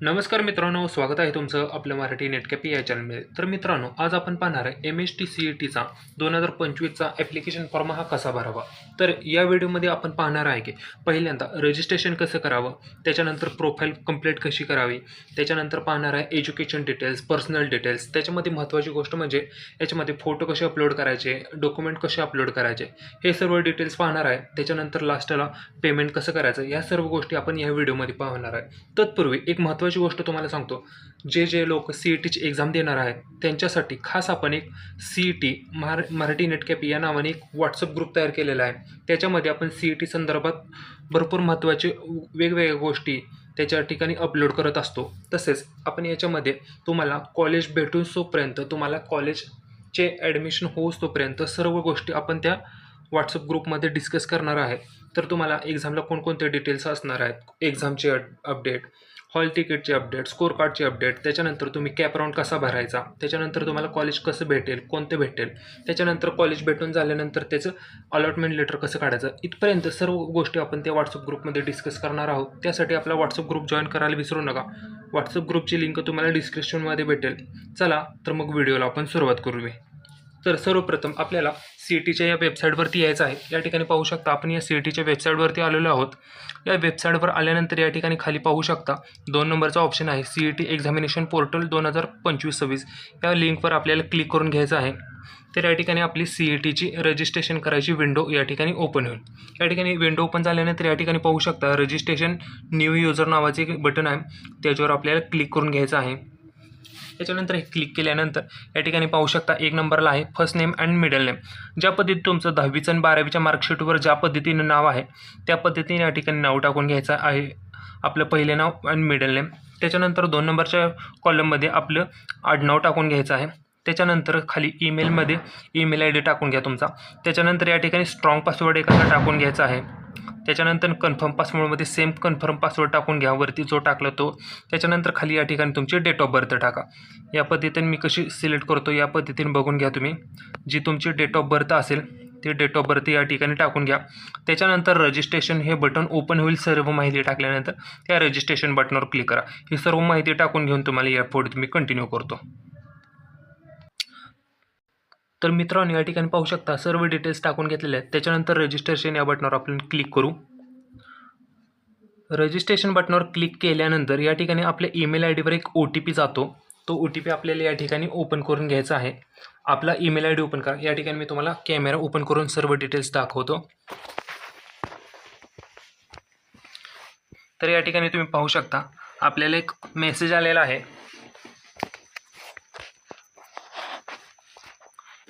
नमस्कार मित्रांनो, स्वागत आहे तुमचं आपलं मराठी नेटकॅपी या चॅनलमध्ये. तर मित्रांनो, आज आपण पाहणार आहे MST CETचा 2025चा ॲप्लिकेशन फॉर्म हा कसा भरावा. तर या व्हिडिओमध्ये आपण पाहणार आहे की पहिल्यांदा रजिस्ट्रेशन कसं करावं, त्याच्यानंतर प्रोफाईल कंप्लीट कशी करावी, त्याच्यानंतर पाहणार आहे एज्युकेशन डिटेल्स, पर्सनल डिटेल्स. त्याच्यामध्ये महत्त्वाची गोष्ट म्हणजे याच्यामध्ये फोटो कसे अपलोड करायचे, डॉक्युमेंट कसे अपलोड करायचे, हे सर्व डिटेल्स पाहणार आहे. त्याच्यानंतर लास्टला पेमेंट कसं करायचं, या सर्व गोष्टी आपण या व्हिडिओमध्ये पाहणार आहे. तत्पूर्वी एक महत्त्वाची गोष्ट तुम्हाला सांगतो, जे लोक CETची एक्झाम देणार आहेत त्यांच्यासाठी खास आपण एक CET मराठी नेटकॅपी या नावाने एक व्हॉट्सअप ग्रुप तयार केलेला आहे. त्याच्यामध्ये आपण CET संदर्भात भरपूर महत्त्वाचे वेगवेगळ्या गोष्टी त्याच्या ठिकाणी अपलोड करत असतो. तसेच आपण याच्यामध्ये तुम्हाला कॉलेज भेटून तोपर्यंत, तुम्हाला कॉलेजचे ॲडमिशन होऊस तोपर्यंत सर्व गोष्टी आपण त्या व्हॉट्सअप ग्रुपमध्ये डिस्कस करणार आहे. तर तुम्हाला एक्झामला कोणकोणते डिटेल्स असणार आहेत, एक्झामचे अपडेट, हॉल तिकीटचे अपडेट, स्कोर कार्डचे अपडेट, त्याच्यानंतर तुम्ही कॅप राऊंड कसा भरायचा, त्याच्यानंतर तुम्हाला कॉलेज कसं भेटेल, कोणते भेटेल, त्याच्यानंतर कॉलेज भेटून झाल्यानंतर त्याचं अलॉटमेंट लेटर कसं काढायचं, इथपर्यंत सर्व गोष्टी आपण त्या व्हॉट्सअप ग्रुपमध्ये डिस्कस करणार आहोत. त्यासाठी आपला व्हॉट्सअप ग्रुप जॉईन करायला विसरू नका. व्हॉट्सअप ग्रुपची लिंक तुम्हाला डिस्क्रिप्शनमध्ये भेटेल. चला तर मग व्हिडिओला आपण सुरुवात करूया. तर सर्वप्रथम आपल्याला CETच्या या वेबसाईटवरती यायचं आहे. या ठिकाणी पाहू शकता आपण या CETच्या वेबसाईटवरती आलेलो आहोत. या वेबसाईटवर आल्यानंतर या ठिकाणी खाली पाहू शकता 2 नंबरचा ऑप्शन आहे, CET एक्झामिनेशन पोर्टल 2025-26. या लिंकवर आपल्याला क्लिक करून घ्यायचं आहे. तर या ठिकाणी आपली CETची रजिस्ट्रेशन करायची विंडो या ठिकाणी ओपन होईल. या ठिकाणी विंडो ओपन झाल्यानंतर या ठिकाणी पाहू शकता रजिस्ट्रेशन न्यू युजर नावाचे एक बटन आहे, त्याच्यावर आपल्याला क्लिक करून घ्यायचं आहे. त्याच्यानंतर हे क्लिक केल्यानंतर या ठिकाणी पाहू शकता 1 नंबरला आहे first name and middle name. ज्या पद्धतीत तुमचं 10वीचं आणि 12वीच्या मार्कशीटवर ज्या पद्धतीनं नाव आहे त्या पद्धतीने या ठिकाणी नाव टाकून घ्यायचं आहे, आपलं पहिले नाव आणि मिडल नेम. त्याच्यानंतर 2 नंबरच्या कॉलममध्ये आपलं आडनाव टाकून घ्यायचं आहे. त्याच्यानंतर खाली ईमेलमध्ये ईमेल ID टाकून घ्या तुमचा. त्याच्यानंतर या ठिकाणी स्ट्रॉंग पासवर्ड एखादा टाकून घ्यायचा आहे. त्याच्यानंतर कन्फर्म पासवर्डमध्ये सेम कन्फर्म पासवर्ड टाकून घ्या, वरती जो टाकला तो. त्याच्यानंतर खाली या ठिकाणी तुमची डेट ऑफ बर्थ टाका. या पद्धतीने मी कशी सिलेक्ट करतो या पद्धतीने बघून घ्या तुम्ही. जी तुमची डेट ऑफ बर्थ असेल ती डेट ऑफ बर्थ या ठिकाणी टाकून घ्या. त्याच्यानंतर रजिस्ट्रेशन हे बटन ओपन होईल. सर्व माहिती टाकल्यानंतर त्या रजिस्ट्रेशन बटनावर क्लिक करा. ही सर्व माहिती टाकून घेऊन तुम्हाला या पुढे मी कंटिन्यू करतो. तर मित्रांनो, या ठिकाणी पाहू शकता सर्व डिटेल्स टाकून घेतलेले आहेत. त्याच्यानंतर रजिस्ट्रेशन या बटनावर आपण क्लिक करू. रजिस्ट्रेशन बटनावर क्लिक केल्यानंतर या ठिकाणी आपल्या ईमेल IDवर एक OTP जातो. तो OTP आपल्याला या ठिकाणी ओपन करून घ्यायचा आहे. आपला ईमेल ID ओपन करा. या ठिकाणी मी तुम्हाला कॅमेरा ओपन करून सर्व डिटेल्स दाखवतो. तर या ठिकाणी तुम्ही पाहू शकता आपल्याला एक मेसेज आलेला आहे.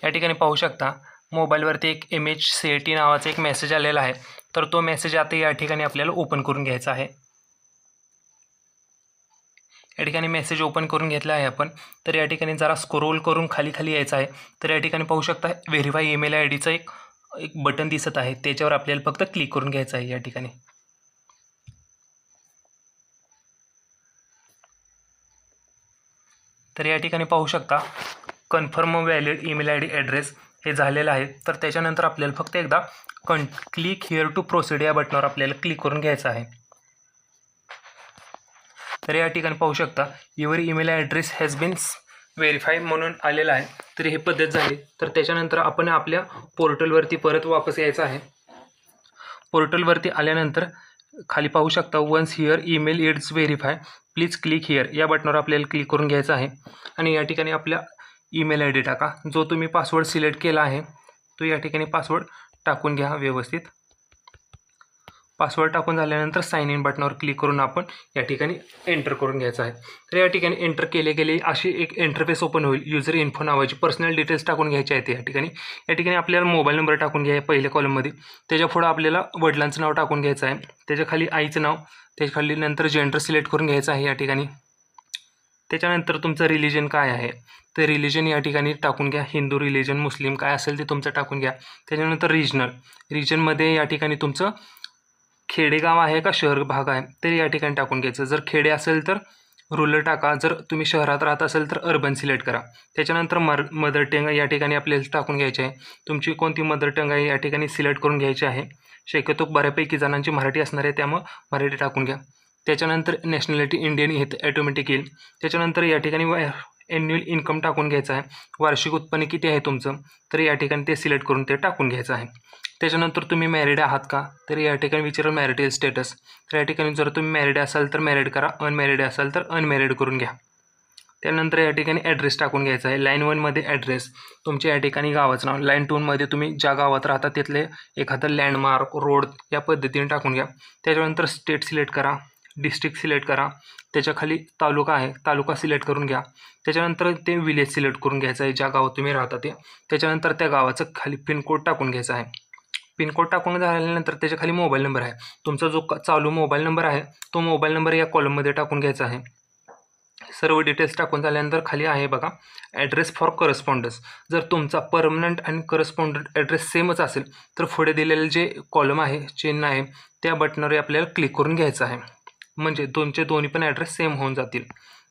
या ठिकाणी पाहू शकता मोबाईलवरती एक MHCET नावाचा एक मेसेज आलेला आहे. तर तो मेसेज आता या ठिकाणी आपल्याला ओपन करून घ्यायचा आहे. या ठिकाणी मेसेज ओपन करून घेतला आहे आपण. तर या ठिकाणी जरा स्क्रोल करून खाली खाली यायचं आहे. तर या ठिकाणी पाहू शकता व्हेरीफाय ईमेल IDचं एक बटन दिसत आहे, त्याच्यावर आपल्याला फक्त क्लिक करून घ्यायचं आहे. या ठिकाणी तर या ठिकाणी पाहू शकता confirm valid email ID address हे झालेलं आहे. तर त्याच्यानंतर आपल्याला फक्त एकदा क्लिक हिअर टू प्रोसीड या बटनावर आपल्याला क्लिक करून घ्यायचं आहे. तर या ठिकाणी पाहू शकता your email address has been verify म्हणून आलेलं आहे. तर ही पद्धत झाली. तर त्याच्यानंतर आपण आपल्या पोर्टलवरती परत वापस यायचं आहे. पोर्टलवरती आल्यानंतर खाली पाहू शकता once here email it's verify please click here या बटनावर आपल्याला क्लिक करून घ्यायचं आहे. आणि या ठिकाणी आपल्या ईमेल ID टाका. जो तुम्ही पासवर्ड सिलेक्ट केला आहे तो या ठिकाणी पासवर्ड टाकून घ्या व्यवस्थित. पासवर्ड टाकून झाल्यानंतर साइन इन बटनावर क्लिक करून आपण या ठिकाणी एंटर करून घ्यायचं आहे. तर या ठिकाणी एंटर केले अशी एक इंटरफेस ओपन होईल. युजर इन्फो नावाची पर्सनल डिटेल्स टाकून घ्यायचे आहेत. या ठिकाणी आपल्याला मोबाईल नंबर टाकून घ्या पहिल्या कॉलममध्ये. त्याच्या पुढं आपल्याला वडिलांचं नाव टाकून घ्यायचं आहे. त्याच्या खाली आईचं नाव, त्याच्या खाली नंतर जेंडर सिलेक्ट करून घ्यायचं आहे या ठिकाणी. त्याच्यानंतर तुमचं रिलिजन काय आहे तर रिलिजन या ठिकाणी टाकून घ्या. हिंदू रिलिजन, मुस्लिम काय असेल ते तुमचं टाकून घ्या. त्याच्यानंतर रिजनमध्ये या ठिकाणी तुमचं खेडेगाव आहे का शहर भाग आहे तर या ठिकाणी टाकून घ्यायचं. जर खेडे असेल तर रुरल टाका, जर तुम्ही शहरात राहत असेल तर अर्बन सिलेक्ट करा. त्याच्यानंतर मदर टंग या ठिकाणी आपल्याला टाकून घ्यायचे आहे. तुमची कोणती मदर टंग आहे या ठिकाणी सिलेक्ट करून घ्यायची आहे. शक्यतो बऱ्यापैकी जणांची मराठी असणार आहे, त्यामुळे मराठी टाकून घ्या. त्याच्यानंतर नॅशनॅलिटी इंडियन हे ॲटोमॅटिक येईल. त्याच्यानंतर या ठिकाणी ॲन्युअल इन्कम टाकून घ्यायचं आहे. वार्षिक उत्पन्न किती आहे तुमचं, तर या ठिकाणी ते सिलेक्ट करून ते टाकून घ्यायचं आहे. त्याच्यानंतर तुम्ही मॅरिड आहात का, तर या ठिकाणी विचारेल मॅरिटल स्टेटस. तर या ठिकाणी जर तुम्ही मॅरिड असाल तर मॅरिड करा, अनमॅरिड असाल तर अनमॅरिड करून घ्या. त्यानंतर या ठिकाणी ॲड्रेस टाकून घ्यायचा आहे. लाईन 1मध्ये ॲड्रेस तुमच्या या ठिकाणी गावाचं नाव, लाईन 2मध्ये तुम्ही ज्या गावात राहता तिथले एखादं लँडमार्क रोड या पद्धतीने टाकून घ्या. त्याच्यानंतर स्टेट सिलेक्ट करा, डिस्ट्रिक्ट सिलेक्ट करा, त्याच्याखाली तालुका आहे तालुका सिलेक्ट करून घ्या. त्याच्यानंतर ते विलेज सिलेक्ट करून घ्यायचं आहे ज्या गावात तुम्ही राहता ते. त्याच्यानंतर त्या गावाचं खाली पिनकोड टाकून घ्यायचा आहे. पिनकोड टाकून झाल्यानंतर त्याच्या खाली मोबाईल नंबर आहे. तुमचा जो चालू मोबाईल नंबर आहे तो मोबाईल नंबर या कॉलममध्ये टाकून घ्यायचा आहे. सर्व डिटेल्स टाकून झाल्यानंतर खाली आहे बघा ॲड्रेस फॉर करस्पॉन्डन्स. जर तुमचा परमनंट आणि करस्पॉन्डंट ॲड्रेस सेमच असेल तर पुढे दिलेलं जे कॉलम आहे चिन्ह आहे त्या बटनावर आपल्याला क्लिक करून घ्यायचं आहे. म्हणजे दोन्ही पण ॲड्रेस सेम होऊन जातील.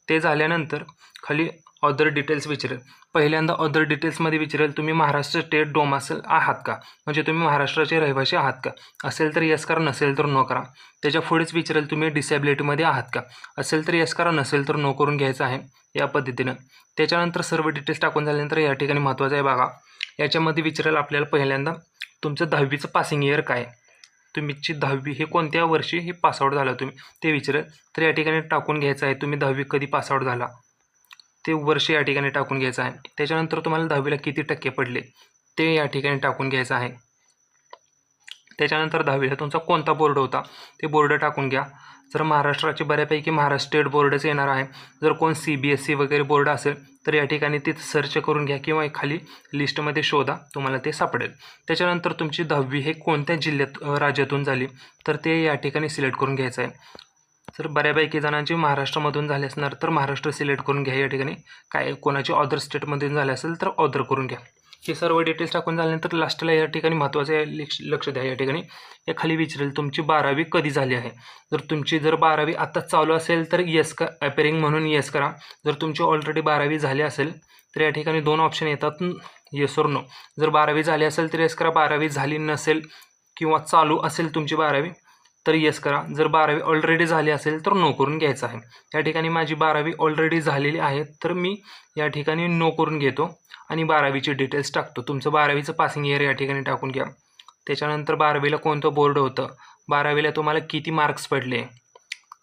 ते झाल्यानंतर खाली अदर डिटेल्स विचारेल. पहिल्यांदा अदर डिटेल्समध्ये विचारेल तुम्ही महाराष्ट्र स्टेट डोमासल आहात का, म्हणजे तुम्ही महाराष्ट्राचे रहिवासी आहात का. असेल तर यस करा, नसेल तर नो करा. त्याच्या पुढेच विचारेल तुम्ही डिसेबिलिटीमध्ये आहात का. असेल तर यस करा, नसेल तर नो करून घ्यायचं आहे या पद्धतीनं. त्याच्यानंतर सर्व डिटेल्स टाकून झाल्यानंतर या ठिकाणी महत्त्वाचं आहे बघा याच्यामध्ये विचारेल आपल्याला पहिल्यांदा तुमचं 10वीचं पासिंग इयर काय, तुमची 10वी हे कोणत्या वर्षी हे पासआउट झाला तुम्ही ते विचारेल. तर या ठिकाणी टाकून घ्यायचं आहे तुम्ही 10वी कधी पासआउट झाला ते वर्ष या ठिकाणी टाकून घ्यायचं आहे. त्याच्यानंतर तुम्हाला 10वीला किती टक्के पडले ते या ठिकाणी टाकून घ्यायचं आहे. त्याच्यानंतर 10वीला तुमचा कोणता बोर्ड होता ते बोर्ड टाकून घ्या. जर महाराष्ट्राचे बऱ्यापैकी महाराष्ट्र स्टेट बोर्डच येणार आहे. जर कोण CBSE वगैरे बोर्ड असेल तर या ठिकाणी ते सर्च करून घ्या किंवा खाली लिस्टमध्ये शोधा तुम्हाला ते सापडेल. त्याच्यानंतर तुमची 10वी हे कोणत्या जिल्ह्यात राज्यातून झाली तर ते या ठिकाणी सिलेक्ट करून घ्यायचं आहे. जर बऱ्यापैकी जणांची महाराष्ट्रामधून झाले असणार तर महाराष्ट्र सिलेक्ट करून घ्या. या ठिकाणी काय कोणाची अदर स्टेटमधून झाले असेल तर अदर करून घ्या. हे सर्व डिटेल्स टाकून झाल्यानंतर लास्टला या ठिकाणी महत्त्वाचं आहे लक्ष द्या. या ठिकाणी या खाली विचारेल तुमची 12वी कधी झाली आहे. जर तुमची 12वी आत्ताच चालू असेल तर येस का अपेरिंग म्हणून येस करा. जर तुमची ऑलरेडी 12वी झाली असेल तर या ठिकाणी 2 ऑप्शन येतात येस और नो. जर 12वी झाली असेल तर येस करा, 12वी झाली नसेल किंवा चालू असेल तुमची 12वी तर येस करा. जर 12वी ऑलरेडी झाली असेल तर नो करून घ्यायचं आहे. या ठिकाणी माझी 12वी ऑलरेडी झालेली आहे तर मी या ठिकाणी नो करून घेतो आणि 12वीचे डिटेल्स टाकतो. तुमचं 12वीचं पासिंग इयर या ठिकाणी टाकून घ्या. त्याच्यानंतर 12वीला कोणतं बोर्ड होतं, 12वीला तुम्हाला किती मार्क्स पडले,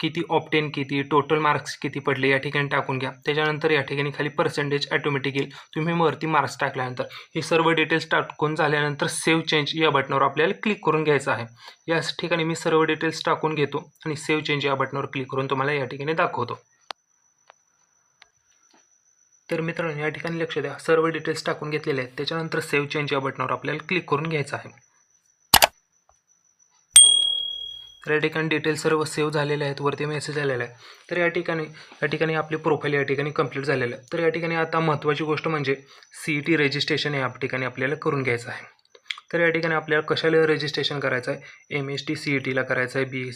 किती ऑप्टेन किती, टोटल मार्क्स किती पडले या ठिकाणी टाकून घ्या. त्याच्यानंतर या ठिकाणी खाली पर्सेंटेज ॲटोमॅटिक येईल तुम्ही वरती मार्क्स टाकल्यानंतर. हे सर्व डिटेल्स टाकून झाल्यानंतर सेव्ह चेंज या बटनावर आपल्याला क्लिक करून घ्यायचं आहे. या ठिकाणी मी सर्व डिटेल्स टाकून घेतो आणि सेव्ह चेंज या बटनावर क्लिक करून तुम्हाला या ठिकाणी दाखवतो. तर मित्रांनो या ठिकाणी लक्ष द्या, सर्व डिटेल्स टाकून घेतलेले आहेत. त्याच्यानंतर सेव्ह चेंज या बटनावर आपल्याला क्लिक करून घ्यायचं आहे. तर या ठिकाणी डिटेल्स सर्व सेव्ह झालेले आहेत, वरती मेसेज आलेला आहे. तर या ठिकाणी आपली प्रोफाईल या ठिकाणी कंप्लीट झालेलं आहे. तर या ठिकाणी आता महत्त्वाची गोष्ट म्हणजे CET रजिस्ट्रेशन या ठिकाणी आपल्याला करून घ्यायचं आहे. तर या ठिकाणी आपल्याला कशाला रजिस्ट्रेशन करायचं आहे, MST CETला करायचं आहे,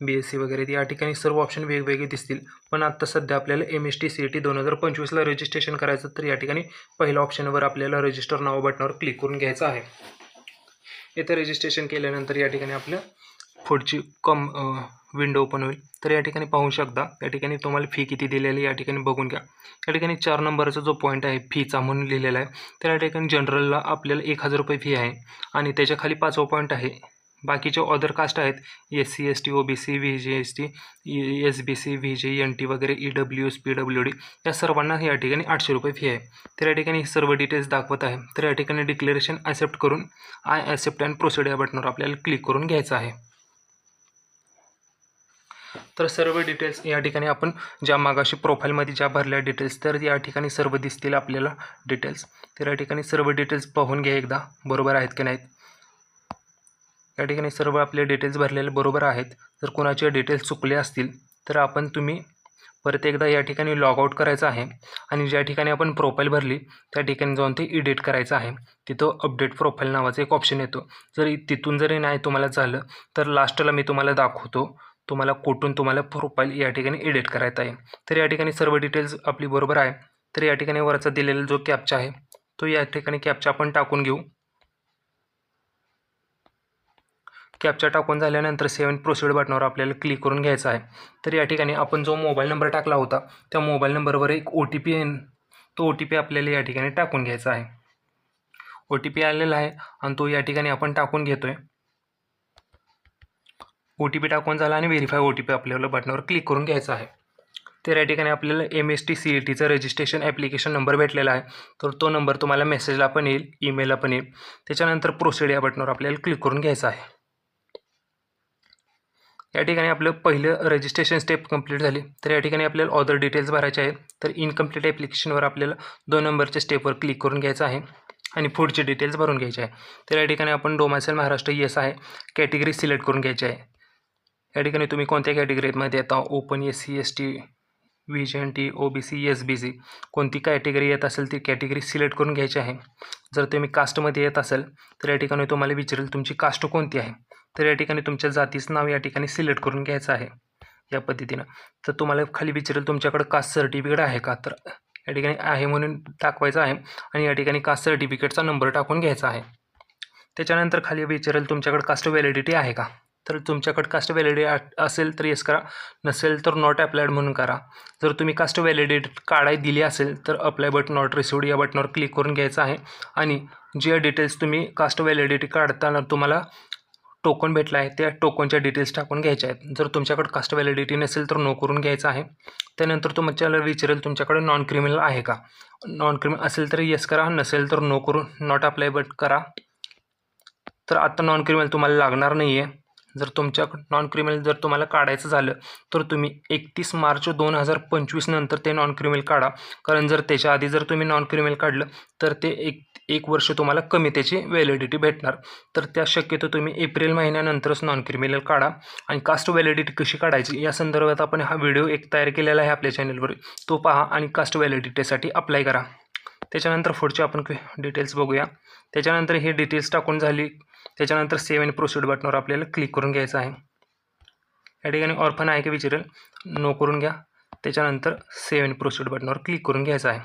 BSc वगैरे या ठिकाणी सर्व ऑप्शन वेगवेगळे दिसतील. पण आत्ता सध्या आपल्याला MST CET 2025ला रजिस्ट्रेशन करायचं. तर या ठिकाणी पहिल्या ऑप्शनवर आपल्याला रजिस्टर नाव बटनावर क्लिक करून घ्यायचं आहे. इथे रजिस्ट्रेशन केल्यानंतर या ठिकाणी आपल्या पुढची विंडो ओपन होईल. तर या ठिकाणी पाहू शकता या ठिकाणी तुम्हाला फी किती दिलेली या ठिकाणी बघून घ्या. या ठिकाणी 4 नंबरचा जो पॉईंट आहे फीचा म्हणून लिहिलेला आहे. तर या ठिकाणी जनरलला आपल्याला 1000 रुपये फी आहे आणि त्याच्या खाली 5वा पॉईंट आहे बाकीचे अदर कास्ट आहेत SC ST OBC VJ ST SBC VJ NT वगैरे EWS PWD या सर्वांना या ठिकाणी 800 रुपये फी आहे. तर या ठिकाणी सर्व डिटेल्स दाखवत आहे. तर या ठिकाणी डिक्लेरेशन ॲक्सेप्ट करून आय ॲक्सेप्ट अँड प्रोसीड या बटनावर आपल्याला क्लिक करून घ्यायचं आहे. तर सर्व डिटेल्स या ठिकाणी आपण ज्या मागाशी प्रोफाईलमध्ये ज्या भरल्या डिटेल्स तर या ठिकाणी सर्व दिसतील आपल्याला डिटेल्स. तर या ठिकाणी सर्व डिटेल्स पाहून घ्या एकदा बरोबर आहेत की नाहीत. या ठिकाणी सर्व आपले डिटेल्स भरलेले बरोबर आहेत. जर कोणाचे डिटेल्स चुकले असतील तर तुम्ही परत एकदा या ठिकाणी लॉग आउट करायचं आहे आणि ज्या ठिकाणी आपण प्रोफाईल भरली त्या ठिकाणी जाऊन ते एडिट करायचं आहे. तिथं अपडेट प्रोफाईल नावाचं एक ऑप्शन येतो. जर तिथून जरी नाही तुम्हाला झालं तर लास्टला मी तुम्हाला दाखवतो तुम्हाला कुठून तुम्हाला प्रोफाईल या ठिकाणी एडिट करायचा आहे. तर या ठिकाणी सर्व डिटेल्स आपली बरोबर आहे. तर या ठिकाणी वरचा दिलेला जो कॅप्चा आहे तो या ठिकाणी कॅप्चा आपण टाकून घेऊ. कॅप्चा टाकून झाल्यानंतर सेव्ह प्रोसीड बटनावर आपल्याला क्लिक करून घ्यायचं आहे. तर या ठिकाणी आपण जो मोबाईल नंबर टाकला होता त्या मोबाईल नंबरवर एक OTP येईल, तो OTP आपल्याला या ठिकाणी टाकून घ्यायचा आहे. OTP आलेला आहे आणि तो या ठिकाणी आपण टाकून घेतोय. OTP टाकून झाला आणि व्हेरीफाय OTP आपल्याला बटनावर क्लिक करून घ्यायचा आहे. तर या ठिकाणी आपल्याला MST CETचं रजिस्ट्रेशन ॲप्लिकेशन नंबर भेटलेला आहे. तर तो नंबर तुम्हाला मेसेजला पण येईल, ईमेलला पण येईल. त्याच्यानंतर प्रोसीड या बटनावर आपल्याला क्लिक करून घ्यायचं आहे. या ठिकाणी आपलं पहिलं रजिस्ट्रेशन स्टेप कंप्लीट झाली. तर या ठिकाणी आपल्याला ऑदर डिटेल्स भरायचे आहेत. तर इनकम्प्लीट ॲप्लिकेशनवर आपल्याला 2 नंबरच्या स्टेपवर क्लिक करून घ्यायचं आहे आणि पुढचे डिटेल्स भरून घ्यायचे आहे. तर या ठिकाणी आपण डोमासाईल महाराष्ट्र येस आहे, कॅटेगरी सिलेक्ट करून घ्यायची आहे. या ठिकाणी तुम्ही कोणत्या कॅटेगरीमध्ये येता, open, SC ST, VGNT, OBC, SBC, कोणती कॅटेगरी येत असेल ती कॅटेगरी सिलेक्ट करून घ्यायची आहे. जर तुम्ही कास्टमध्ये येत असेल तर या ठिकाणी तुम्हाला विचारेल तुमची कास्ट कोणती आहे. तर या ठिकाणी तुमच्या जातीचं नाव या ठिकाणी सिलेक्ट करून घ्यायचं आहे या पद्धतीनं. तर तुम्हाला खाली विचारेल तुमच्याकडे कास्ट सर्टिफिकेट आहे का, तर या ठिकाणी आहे म्हणून टाकवायचं आहे आणि या ठिकाणी कास्ट सर्टिफिकेटचा नंबर टाकून घ्यायचा आहे. त्याच्यानंतर खाली विचारेल तुमच्याकडे कास्ट व्हॅलिडिटी आहे का, तर तुमच्याकडे कास्ट व्हॅलिडिटी असेल तर येस करा, नसेल तर नॉट अप्लाइड म्हणून करा. जर तुम्ही कास्ट व्हॅलिडिटी काढाय दिली असेल तर अप्लाय बट नॉट रिसिव्ड या बटनावर क्लिक करून घ्यायचं आहे आणि जे डिटेल्स तुम्ही कास्ट व्हॅलिडिटी काढताना तुम्हाला टोकन भेटला आहे त्या टोकनच्या डिटेल्स टाकून घ्यायच्या आहेत. जर तुमच्याकडे कास्ट व्हॅलिडिटी नसेल तर नो करून घ्यायचं आहे. त्यानंतर तुमच्याला विचारेल तुमच्याकडे नॉन क्रिमिनल आहे का, नॉन क्रिमिनल असेल तर येस करा, नसेल तर नो करून नॉट अप्लाय बट करा. तर आता नॉन क्रिमिनल तुम्हाला लागणार नाही आहे. जर तुमच्याकडं नॉन क्रिमिनल जर तुम्हाला काढायचं झालं तर तुम्ही 31 मार्च 2025 नंतर ते नॉन क्रिमिनल काढा. कारण जर त्याच्या आधी जर तुम्ही नॉन क्रिमिनल काढलं तर ते एक वर्ष तुम्हाला कमी त्याची व्हॅलिडिटी भेटणार. तर त्या शक्यतो तुम्ही एप्रिल महिन्यानंतरच नॉन क्रिमिनल काढा. आणि कास्ट व्हॅलिडिटी कशी काढायची या संदर्भात आपण हा व्हिडिओ एक तयार केलेला आहे आपल्या चॅनलवर, तो पहा आणि कास्ट व्हॅलिडिटीसाठी अप्लाय करा. त्याच्यानंतर पुढचे आपण डिटेल्स बघूया. त्याच्यानंतर हे डिटेल्स टाकून झाली त्याच्यानंतर सेव्ह आणि प्रोसीड बटनावर आपल्याला क्लिक करून घ्यायचं आहे. या ठिकाणी ऑर्फन आहे की विचारेल, नो करून घ्या. त्याच्यानंतर सेव्ह आणि प्रोसीड बटनावर क्लिक करून घ्यायचं आहे.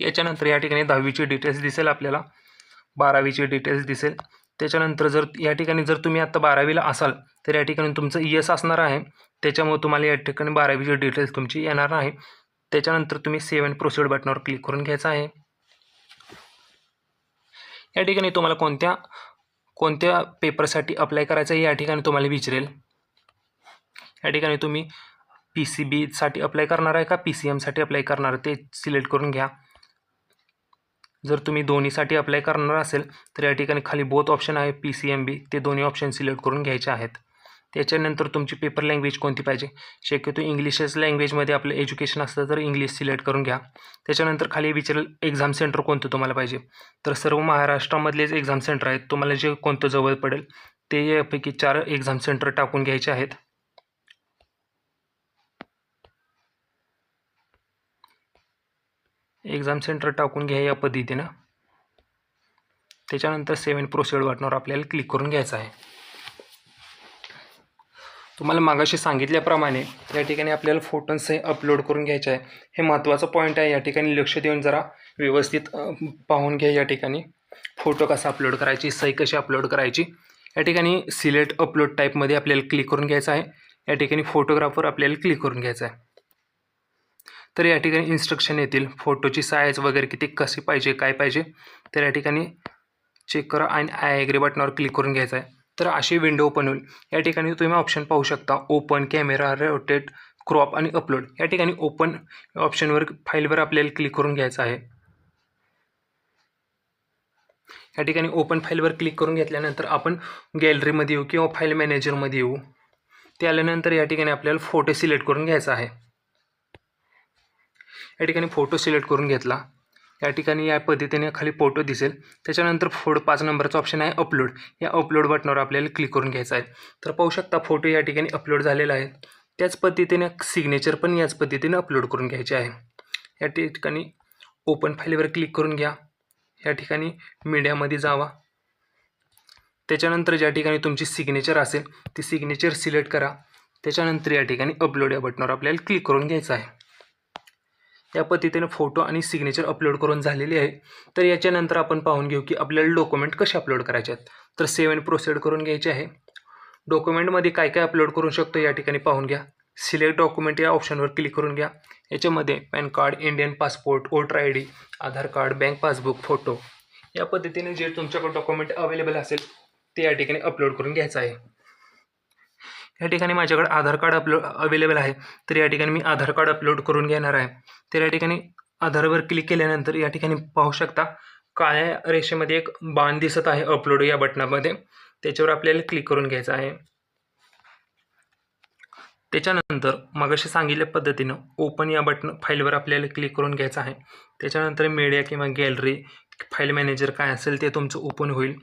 याच्यानंतर या ठिकाणी 10वीची डिटेल्स दिसेल, आपल्याला 12वीची डिटेल्स दिसेल. त्याच्यानंतर जर या ठिकाणी जर तुम्ही आता 12वीला असाल तर या ठिकाणी तुमचं ES असणार आहे, त्याच्यामुळे तुम्हाला या ठिकाणी 12वीची डिटेल्स तुमची येणार नाही. त्याच्यानंतर तुम्ही सेव्ह आणि प्रोसीड बटनावर क्लिक करून घ्यायचं आहे. या ठिकाणी तुम्हाला कोणत्या पेपरसाठी अप्लाय करायचं आहे या ठिकाणी तुम्हाला विचारेल. या ठिकाणी तुम्ही PCBसाठी अप्लाय करणार आहे का PCMसाठी अप्लाय करणार ते सिलेक्ट करून घ्या. जर तुम्ही दोन्हीसाठी अप्लाय करणार असेल तर या ठिकाणी खाली बोथ ऑप्शन आहे PCMB, ते दोन्ही ऑप्शन सिलेक्ट करून घ्यायचे आहेत. त्याच्यानंतर तुमची पेपर लँग्वेज कोणती पाहिजे, शक्यतो इंग्लिशच लँग्वेजमध्ये आपलं एज्युकेशन असतं तर इंग्लिश सिलेक्ट करून घ्या. त्याच्यानंतर खाली विचारेल एक्झाम सेंटर कोणतं तुम्हाला पाहिजे, तर सर्व महाराष्ट्रामधलेच एक्झाम सेंटर आहेत, तुम्हाला जे कोणतं जवळ पडेल ते यापैकी 4 एक्झाम सेंटर टाकून घ्यायचे आहेत. एक्झाम सेंटर टाकून घ्या या पद्धतीनं. त्याच्यानंतर सेव्ह आणि प्रोसीड बटनावर आपल्याला क्लिक करून घ्यायचं आहे. तुम्हाला मागाशी सांगितल्याप्रमाणे या ठिकाणी आपल्याला फोटोसही अपलोड करून घ्यायचे आहे. हे महत्त्वाचं पॉईंट आहे, या ठिकाणी लक्ष देऊन जरा व्यवस्थित पाहून घ्या. या ठिकाणी फोटो कसा अपलोड करायची, सही कशी अपलोड करायची. या ठिकाणी सिलेक्ट अपलोड टाईपमध्ये आपल्याला क्लिक करून घ्यायचं आहे. या ठिकाणी फोटोग्राफर आपल्याला क्लिक करून घ्यायचं आहे. तर या ठिकाणी इन्स्ट्रक्शन येतील, फोटोची साईज वगैरे किती कशी पाहिजे काय पाहिजे. तर या ठिकाणी चेक करा आणि आय ॲग्री बटनावर क्लिक करून घ्यायचं आहे. तर अशी विंडो ओपन होईल. या ठिकाणी तुम्ही ऑप्शन पाहू शकता, ओपन, कॅमेरा, रोटेट, क्रॉप आणि अपलोड. या ठिकाणी ओपन ऑप्शनवर फाईलवर आपल्याला क्लिक करून घ्यायचं आहे. या ठिकाणी ओपन फाईलवर क्लिक करून घेतल्यानंतर आपण गॅलरीमध्ये येऊ किंवा फाईल मॅनेजरमध्ये येऊ. ते आल्यानंतर या ठिकाणी आपल्याला फोटो सिलेक्ट करून घ्यायचा आहे. या ठिकाणी फोटो सिलेक्ट करून घेतला. या ठिकाणी या पद्धतीने खाली फोटो दिसेल. त्याच्यानंतर 5 नंबरचा ऑप्शन आहे अपलोड. या अपलोड बटनावर आपल्याला क्लिक करून घ्यायचं आहे. तर पाहू शकता फोटो या ठिकाणी अपलोड झालेला आहे. त्याच पद्धतीने सिग्नेचर पण याच पद्धतीने अपलोड करून घ्यायचे आहे. या ठिकाणी ओपन फाईलवर क्लिक करून घ्या. या ठिकाणी मीडियामध्ये जावा. त्याच्यानंतर ज्या ठिकाणी तुमची सिग्नेचर असेल ती सिग्नेचर सिलेक्ट करा. त्याच्यानंतर या ठिकाणी अपलोड या बटनावर आपल्याला क्लिक करून घ्यायचं आहे. या पद्धतीने फोटो आणि सिग्नेचर अपलोड करून झालेली आहे. तर याच्यानंतर आपण पाहून घेऊ की आपल्याला डॉक्युमेंट कसे अपलोड करायचे आहेत. तर सेव्ह अँड प्रोसीड करून घ्यायचे आहे. डॉक्युमेंटमध्ये काय काय अपलोड करू शकतो या ठिकाणी पाहून घ्या. सिलेक्ट डॉक्युमेंट या ऑप्शनवर क्लिक करून घ्या. याच्यामध्ये pan card, Indian passport, voter ID, आधार कार्ड, बँक पासबुक, फोटो या पद्धतीने जे तुमच्याकडे डॉक्युमेंट अवेलेबल असेल ते या ठिकाणी अपलोड करून घ्यायचं आहे. या ठिकाणी माझ्याकडे आधार कार्ड अवेलेबल आहे, तर या ठिकाणी मी आधार कार्ड अपलोड करून घेणार आहे. तर या ठिकाणी आधारवर क्लिक केल्यानंतर या ठिकाणी पाहू शकता काळ्या रेषेमध्ये एक बाण दिसत आहे अपलोड या बटनामध्ये, त्याच्यावर आपल्याला क्लिक करून घ्यायचं आहे. त्याच्यानंतर मगाशी सांगितल्या पद्धतीनं ओपन या बटन फाईलवर आपल्याला क्लिक करून घ्यायचं आहे. त्याच्यानंतर मीडिया किंवा गॅलरी, फाईल मॅनेजर काय असेल ते तुमचं ओपन होईल.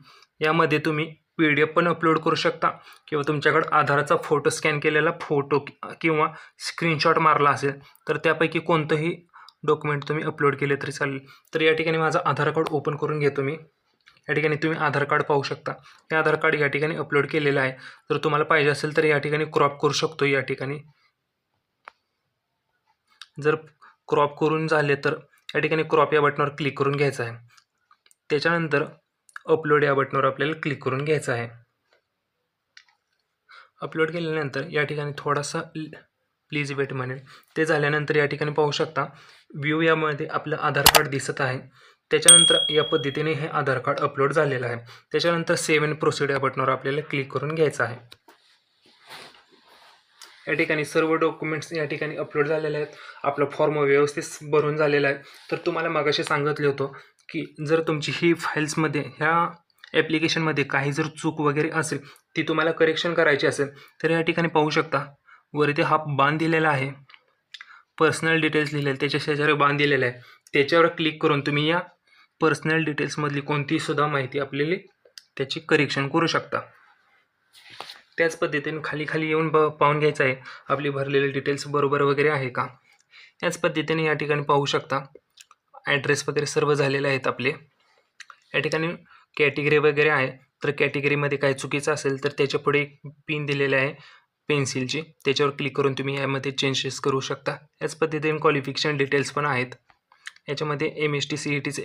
यामध्ये तुम्ही PDF पण अपलोड करू शकता किंवा तुमच्याकडे आधाराचा फोटो स्कॅन केलेला फोटो किंवा स्क्रीनशॉट मारला असेल तर त्यापैकी कोणतंही डॉक्युमेंट तुम्ही अपलोड केले तरी चालेल. तर या ठिकाणी माझं आधार कार्ड ओपन करून घेतो मी. या ठिकाणी तुम्ही आधार कार्ड पाहू शकता. हे आधार कार्ड या ठिकाणी अपलोड केलेलं आहे. जर तुम्हाला पाहिजे असेल तर या ठिकाणी क्रॉप करू शकतो. या ठिकाणी जर क्रॉप करून झाले तर या ठिकाणी क्रॉप या बटनावर क्लिक करून घ्यायचं आहे. त्याच्यानंतर अपलोड या बटनावर आपल्याला क्लिक करून घ्यायचं आहे. अपलोड केल्यानंतर या ठिकाणी थोडासा प्लीज वेट म्हणेल. ते झाल्यानंतर या ठिकाणी पाहू शकता व्ह्यू यामध्ये आपलं आधार कार्ड दिसत आहे. त्याच्यानंतर या पद्धतीने हे आधार कार्ड अपलोड झालेलं आहे. त्याच्यानंतर सेव्ह अँड प्रोसीड या बटनावर आपल्याला क्लिक करून घ्यायचं आहे. या ठिकाणी सर्व डॉक्युमेंट्स या ठिकाणी अपलोड झालेले आहेत. आपला फॉर्म व्यवस्थित भरून झालेला आहे. तर तुम्हाला मागाशी सांगितलं होतं की जर तुमची ही फाईल्समध्ये ह्या ॲप्लिकेशनमध्ये काही जर चूक वगैरे असेल ती तुम्हाला करेक्शन करायची असेल तर या ठिकाणी पाहू शकता वरती हा बाण दिलेला आहे, पर्सनल डिटेल्स लिहिलेले, त्याच्या शेजारी बाण दिलेला आहे. त्याच्यावर क्लिक करून तुम्ही या पर्सनल डिटेल्समधली कोणतीसुद्धा माहिती आपल्याला त्याची करेक्शन करू शकता. त्याच पद्धतीने खाली खाली येऊन पाहून घ्यायचं आहे आपली भरलेली डिटेल्स बरोबर वगैरे आहे का. याच पद्धतीने या ठिकाणी पाहू शकता ॲड्रेस वगैरे सर्व झालेले आहेत आपले. या ठिकाणी कॅटेगरी वगैरे आहे, तर कॅटेगरीमध्ये काय चुकीचं असेल तर त्याच्या पुढे एक पिन दिलेली आहे पेन्सिलची, त्याच्यावर क्लिक करून तुम्ही यामध्ये चेंजेस करू शकता. याच पद्धतीने क्वालिफिकेशन डिटेल्स पण आहेत. याच्यामध्ये MST CETचे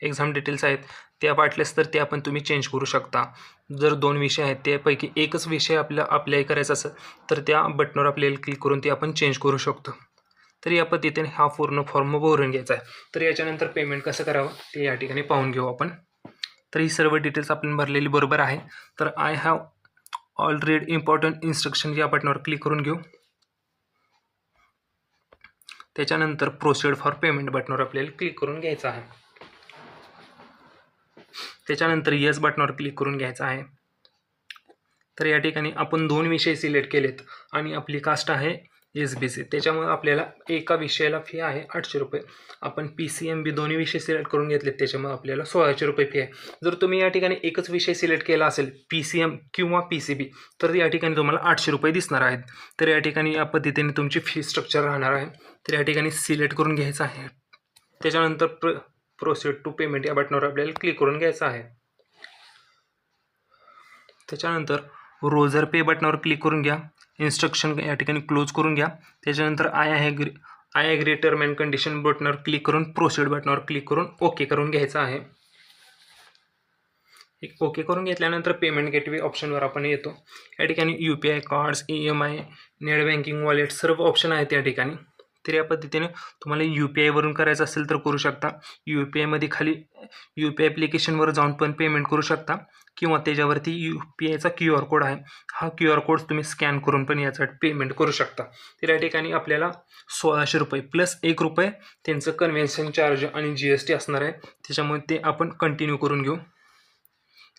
एक्झाम डिटेल्स आहेत, त्या वाटल्यास तर ते आपण तुम्ही चेंज करू शकता. जर 2 विषय आहेत त्यापैकी एकच विषय आपला अप्लाय करायचा असेल तर त्या बटनावर आपल्याला क्लिक करून ते आपण चेंज करू शकतो. तर या पद्धतीने हा पूर्ण फॉर्म भरून घ्यायचा आहे. तर याच्यानंतर पेमेंट कसं करावं ते या ठिकाणी पाहून घेऊ आपण. तर ही सर्व डिटेल्स आपण भरलेली बरोबर आहे. तर I have already important instruction या बटनावर क्लिक करून घेऊ. त्याच्यानंतर प्रोसीड फॉर पेमेंट बटनावर आपल्याला क्लिक करून घ्यायचं आहे. त्याच्यानंतर येस बटनावर क्लिक करून घ्यायचं आहे. तर या ठिकाणी आपण 2 विषय सिलेक्ट केलेत आणि आपली कास्ट आहे SBC, त्याच्यामुळे आपल्याला एका विषयाला फी आहे 800 रुपये. आपण PCMB दोन्ही विषय सिलेक्ट करून घेतलेत, त्याच्यामुळे आपल्याला 1600 रुपये फी आहे. जर तुम्ही या ठिकाणी एकच विषय सिलेक्ट केला असेल PCM किंवा PCB तर या ठिकाणी तुम्हाला 800 रुपये दिसणार आहेत. तर या ठिकाणी या पद्धतीने तुमची फी स्ट्रक्चर राहणार आहे. तर या ठिकाणी सिलेक्ट करून घ्यायचं आहे. त्याच्यानंतर प्रोसीड टू पेमेंट या बटनावर आपल्याला क्लिक करून घ्यायचं आहे. त्याच्यानंतर रोजर पे बटनावर क्लिक करून घ्या. इन्स्ट्रक्शन या ठिकाणी क्लोज करून घ्या. त्याच्यानंतर I agree term and condition बटनावर क्लिक करून प्रोसीड बटनावर क्लिक करून ओके करून घ्यायचं आहे. ओके करून घेतल्यानंतर पेमेंट गेटवे ऑप्शनवर आपण येतो. या ठिकाणी UPI cards, EMI, net banking, wallet सर्व ऑप्शन आहेत या ठिकाणी. तर या पद्धतीने तुम्हाला UPI वरून करायचं असेल तर करू शकता. UPI मध्ये खाली UPI ॲप्लिकेशनवर जाऊन पण पेमेंट करू शकता किंवा त्याच्यावरती UPIचा QR कोड आहे, हा QR कोड तुम्ही स्कॅन करून पण यासाठी पेमेंट करू शकता. तर या ठिकाणी आपल्याला 1600 रुपये प्लस 1 रुपये त्यांचं कन्व्हेन्शन चार्ज आणि GST असणार आहे, त्याच्यामुळे ते आपण कंटिन्यू करून घेऊ.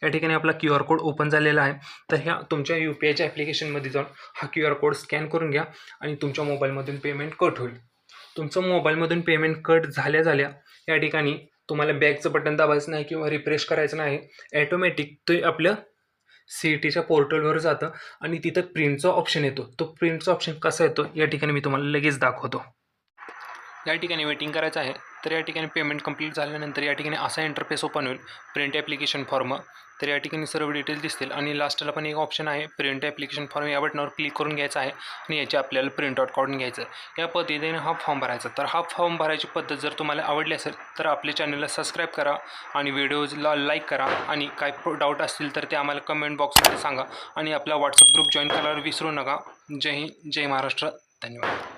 या ठिकाणी आपला QR कोड ओपन झालेला आहे. तर ह्या तुमच्या UPIच्या ॲप्लिकेशनमध्ये जाऊन हा QR कोड स्कॅन करून घ्या आणि तुमच्या मोबाईलमधून पेमेंट कट होईल. तुमचं मोबाईलमधून पेमेंट कट झाल्या या ठिकाणी तुम्हाला बॅकचं बटन दाबायचं नाही किंवा रिफ्रेश करायचं नाही. ॲटोमॅटिक ते आपलं CETच्या पोर्टलवर जातं आणि तिथं प्रिंटचा ऑप्शन येतो. तो प्रिंटचा ऑप्शन कसा येतो या ठिकाणी मी तुम्हाला लगेच दाखवतो. या ठिकाणी वेटिंग करायचं आहे. तर या ठिकाणी पेमेंट कंप्लीट झाल्यानंतर या ठिकाणी असा इंटरफेस ओपन होईल, प्रिंट ॲप्लिकेशन फॉर्म. तर या ठिकाणी सर्व डिटेल्स दिसतील आणि लास्टला पण एक ऑप्शन आहे प्रिंट ॲप्लिकेशन फॉर्म, या बटनावर क्लिक करून घ्यायचं आहे आणि याची आपल्याला प्रिंटआउट काढून घ्यायचं आहे. या पद्धतीने हा फॉर्म भरायचा. तर हा फॉर्म भरायची पद्धत जर तुम्हाला आवडली असेल तर आपल्या चॅनलला सबस्क्राईब करा आणि व्हिडिओजला लाईक करा आणि काय डाऊट असतील तर ते आम्हाला कमेंट बॉक्समध्ये सांगा आणि आपला व्हॉट्सअप ग्रुप जॉईन करायला विसरू नका. जय हिंद, जय महाराष्ट्र, धन्यवाद.